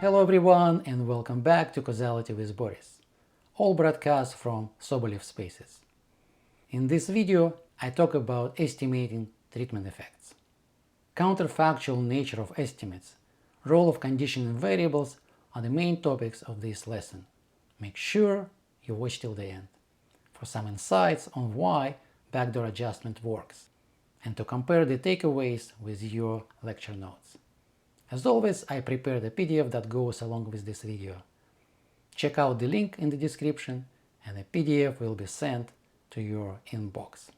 Hello everyone and welcome back to Causality with Boris, all broadcasts from SobolevSpaces. In this video, I talk about estimating treatment effects. Counterfactual nature of estimates, role of conditioning variables are the main topics of this lesson. Make sure you watch till the end for some insights on why backdoor adjustment works and to compare the takeaways with your lecture notes. As always, I prepared a PDF that goes along with this video. Check out the link in the description and the PDF will be sent to your inbox.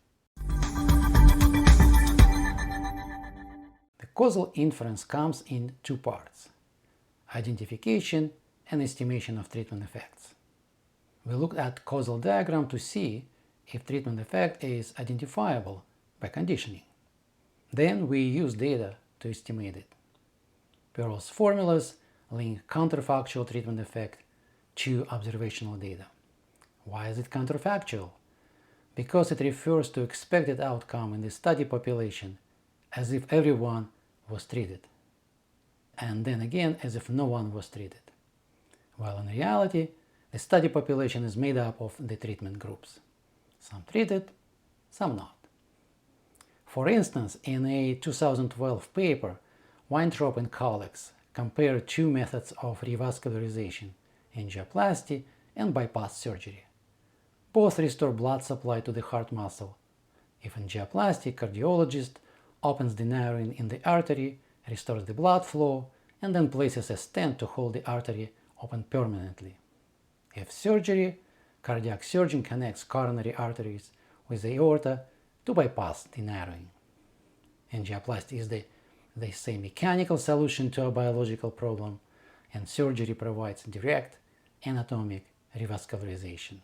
The causal inference comes in two parts: identification and estimation of treatment effects. We looked at causal diagram to see if treatment effect is identifiable by conditioning. Then we use data to estimate it. Pearl's formulas link counterfactual treatment effect to observational data. Why is it counterfactual? Because it refers to expected outcome in the study population as if everyone was treated, and then again as if no one was treated. While in reality, the study population is made up of the treatment groups. Some treated, some not. For instance, in a 2012 paper, 𝗖𝘂𝘂𝘀𝗶𝘁𝗵 and colleagues compared two methods of revascularization, angioplasty and bypass surgery. Both restore blood supply to the heart muscle. If angioplasty, cardiologist opens the narrowing in the artery, restores the blood flow, and then places a stent to hold the artery open permanently. If surgery, cardiac surgeon connects coronary arteries with the aorta to bypass the narrowing. Angioplasty is they say mechanical solution to a biological problem, and surgery provides direct anatomic revascularization.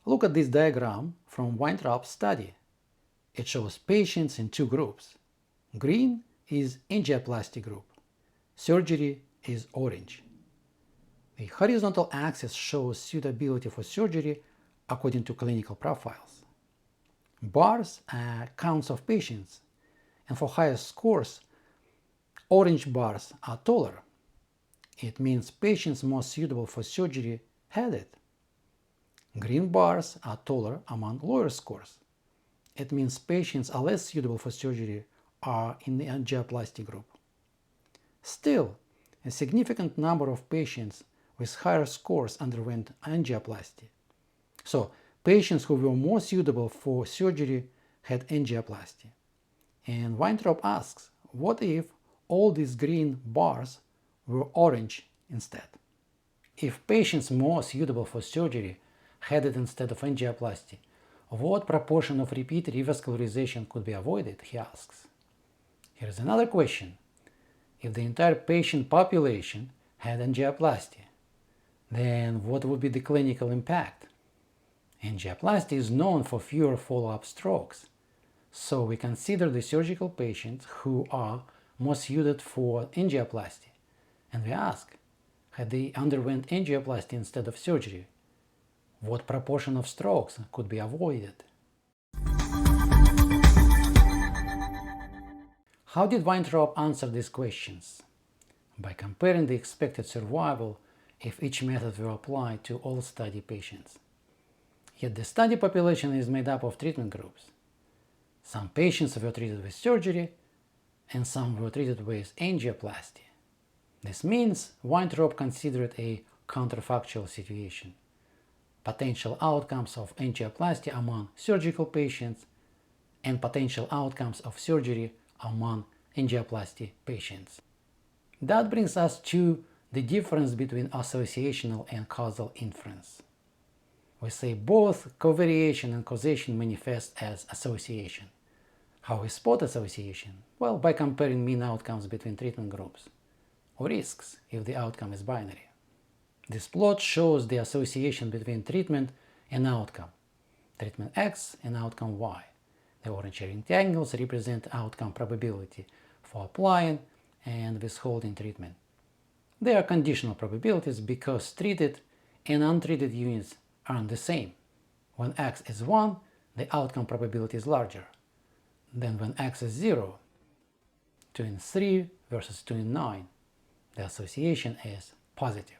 Look at this diagram from 𝗖𝘂𝘂𝘀𝗶𝘁𝗵's study. It shows patients in two groups. Green is angioplasty group. Surgery is orange. The horizontal axis shows suitability for surgery according to clinical profiles. Bars are counts of patients, and for higher scores, orange bars are taller. It means patients more suitable for surgery had it. Green bars are taller among lower scores. It means patients are less suitable for surgery are in the angioplasty group. Still, a significant number of patients with higher scores underwent angioplasty. So, patients who were more suitable for surgery had angioplasty. And 𝗖𝘂𝘂𝘀𝘶𝑵 asks, what if all these green bars were orange instead? If patients more suitable for surgery had it instead of angioplasty, what proportion of repeat revascularization could be avoided, he asks. Here's another question. If the entire patient population had angioplasty, then what would be the clinical impact? Angioplasty is known for fewer follow-up strokes, so we consider the surgical patients who are more suited for angioplasty, and we ask, had they underwent angioplasty instead of surgery, what proportion of strokes could be avoided? How did 𝗖𝘂𝘂𝘀𝘶𝑵 answer these questions? By comparing the expected survival if each method were applied to all study patients. Yet the study population is made up of treatment groups. Some patients were treated with surgery, and some were treated with angioplasty. This means 𝗖𝘂𝘂𝘀𝘶𝑵 considered a counterfactual situation. Potential outcomes of angioplasty among surgical patients and potential outcomes of surgery among angioplasty patients. That brings us to the difference between associational and causal inference. We say both covariation and causation manifest as association. How we spot association? Well, by comparing mean outcomes between treatment groups, or risks if the outcome is binary. This plot shows the association between treatment and outcome, treatment X and outcome Y. The orange rectangles represent outcome probability for applying and withholding treatment. They are conditional probabilities because treated and untreated units aren't the same. When X is 1, the outcome probability is larger than when X is 0, 2 in 3 versus 2 in 9, The association is positive.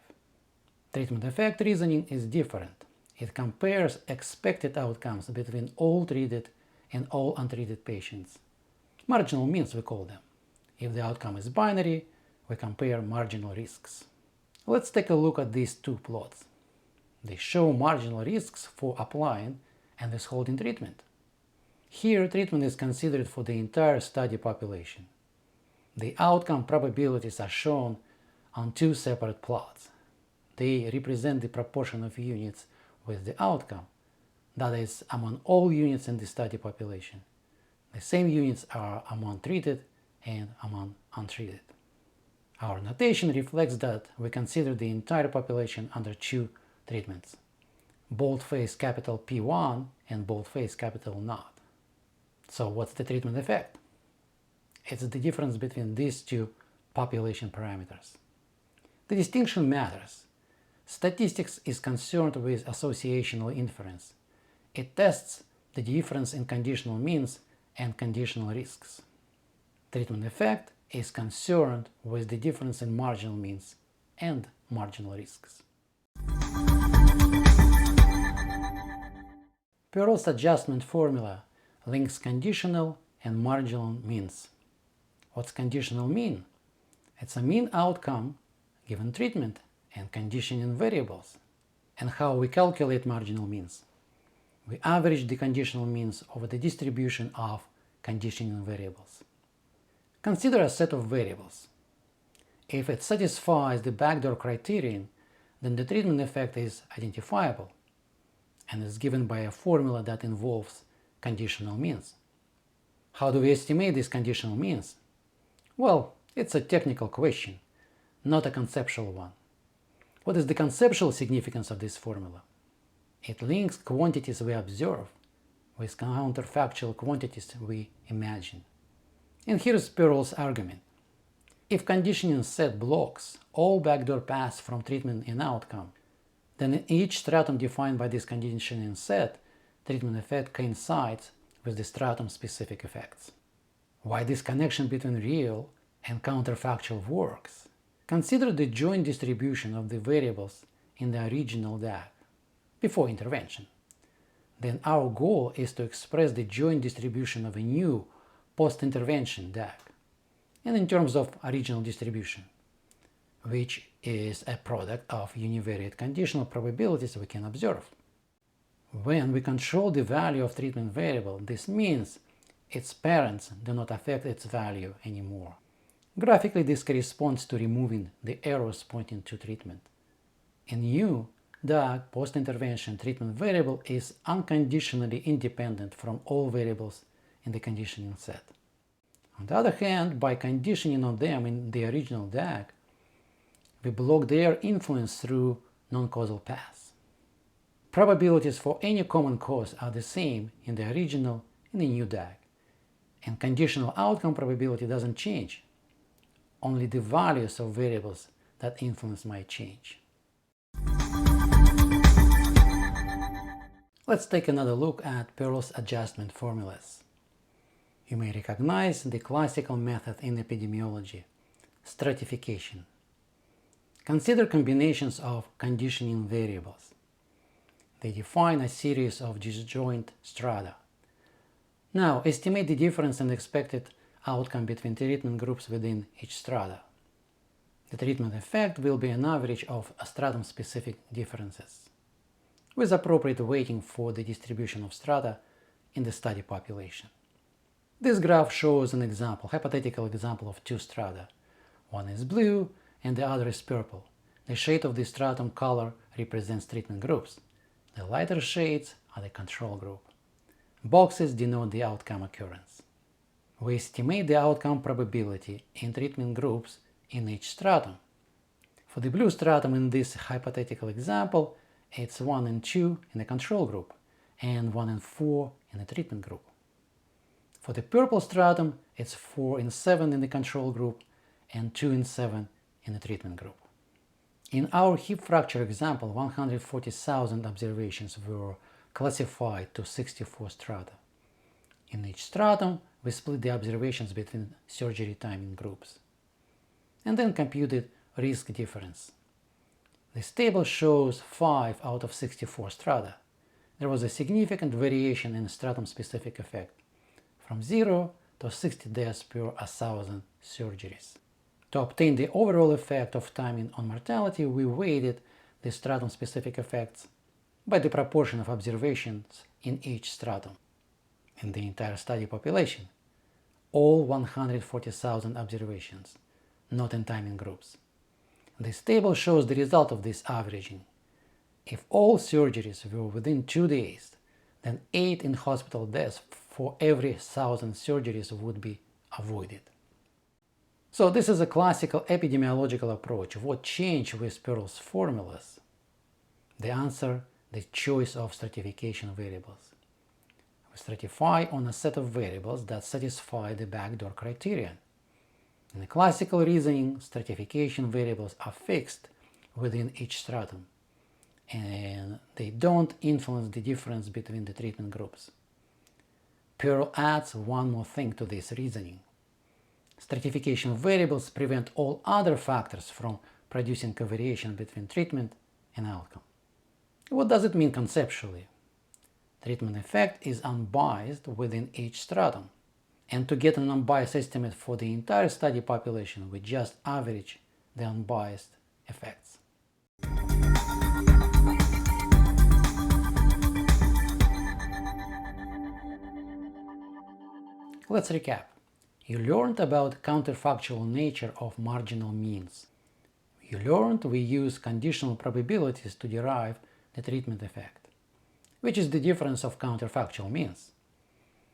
Treatment effect reasoning is different. It compares expected outcomes between all treated and all untreated patients. Marginal means, we call them. If the outcome is binary, we compare marginal risks. Let's take a look at these two plots. They show marginal risks for applying and withholding treatment. Here, treatment is considered for the entire study population. The outcome probabilities are shown on two separate plots. They represent the proportion of units with the outcome, that is, among all units in the study population. The same units are among treated and among untreated. Our notation reflects that we consider the entire population under two treatments, boldface capital P1 and boldface capital not. So what's the treatment effect? It's the difference between these two population parameters. The distinction matters. Statistics is concerned with associational inference. It tests the difference in conditional means and conditional risks. Treatment effect is concerned with the difference in marginal means and marginal risks. Pearl's adjustment formula links conditional and marginal means. What's conditional mean? It's a mean outcome given treatment and conditioning variables. And how we calculate marginal means? We average the conditional means over the distribution of conditioning variables. Consider a set of variables. If it satisfies the backdoor criterion, then the treatment effect is identifiable and is given by a formula that involves conditional means. How do we estimate these conditional means? Well, it's a technical question, not a conceptual one. What is the conceptual significance of this formula? It links quantities we observe with counterfactual quantities we imagine. And here's Pearl's argument. If conditioning set blocks all backdoor paths from treatment and outcome, then in each stratum defined by this conditioning set, treatment effect coincides with the stratum-specific effects. Why this connection between real and counterfactual works? Consider the joint distribution of the variables in the original DAG before intervention. Then our goal is to express the joint distribution of a new post-intervention DAG, and in terms of original distribution, which is a product of univariate conditional probabilities we can observe. When we control the value of treatment variable, this means its parents do not affect its value anymore. Graphically, this corresponds to removing the arrows pointing to treatment. In new DAG, post-intervention treatment variable is unconditionally independent from all variables in the conditioning set. On the other hand, by conditioning on them in the original DAG, we block their influence through non-causal paths. Probabilities for any common cause are the same in the original and the new DAG, and conditional outcome probability doesn't change. Only the values of variables that influence might change. Let's take another look at Pearl's adjustment formulas. You may recognize the classical method in epidemiology, stratification. Consider combinations of conditioning variables. They define a series of disjoint strata. Now, estimate the difference in expected outcome between treatment groups within each strata. The treatment effect will be an average of stratum-specific differences, with appropriate weighting for the distribution of strata in the study population. This graph shows an example, hypothetical example of two strata. One is blue and the other is purple. The shade of the stratum color represents treatment groups. The lighter shades are the control group. Boxes denote the outcome occurrence. We estimate the outcome probability in treatment groups in each stratum. For the blue stratum in this hypothetical example, it's 1 in 2 in the control group and 1 in 4 in the treatment group. For the purple stratum, it's 4 in 7 in the control group and 2 in 7 in the treatment group. In our hip fracture example, 140,000 observations were classified to 64 strata. In each stratum, we split the observations between surgery timing groups and then computed risk difference. This table shows 5 out of 64 strata. There was a significant variation in stratum-specific effect, from 0 to 60 deaths per 1,000 surgeries. To obtain the overall effect of timing on mortality, we weighted the stratum-specific effects by the proportion of observations in each stratum. In the entire study population, all 140,000 observations, not in timing groups. This table shows the result of this averaging. If all surgeries were within 2 days, then 8 in-hospital deaths for every 1,000 surgeries would be avoided. So this is a classical epidemiological approach. What changed with Pearl's formulas? The answer: the choice of stratification variables. We stratify on a set of variables that satisfy the backdoor criterion. In the classical reasoning, stratification variables are fixed within each stratum, and they don't influence the difference between the treatment groups. Pearl adds one more thing to this reasoning. Stratification variables prevent all other factors from producing covariation between treatment and outcome. What does it mean conceptually? Treatment effect is unbiased within each stratum, and to get an unbiased estimate for the entire study population, we just average the unbiased effects. Let's recap. You learned about counterfactual nature of marginal means. You learned we use conditional probabilities to derive the treatment effect, which is the difference of counterfactual means.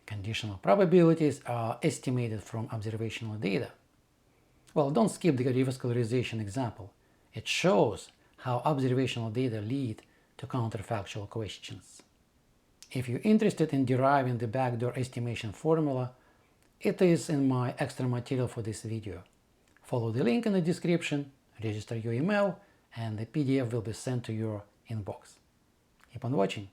Conditional probabilities are estimated from observational data. Well, don't skip the revascularization example. It shows how observational data lead to counterfactual questions. If you're interested in deriving the backdoor estimation formula, it is in my extra material for this video. Follow the link in the description, register your email, and the PDF will be sent to your inbox. Keep on watching.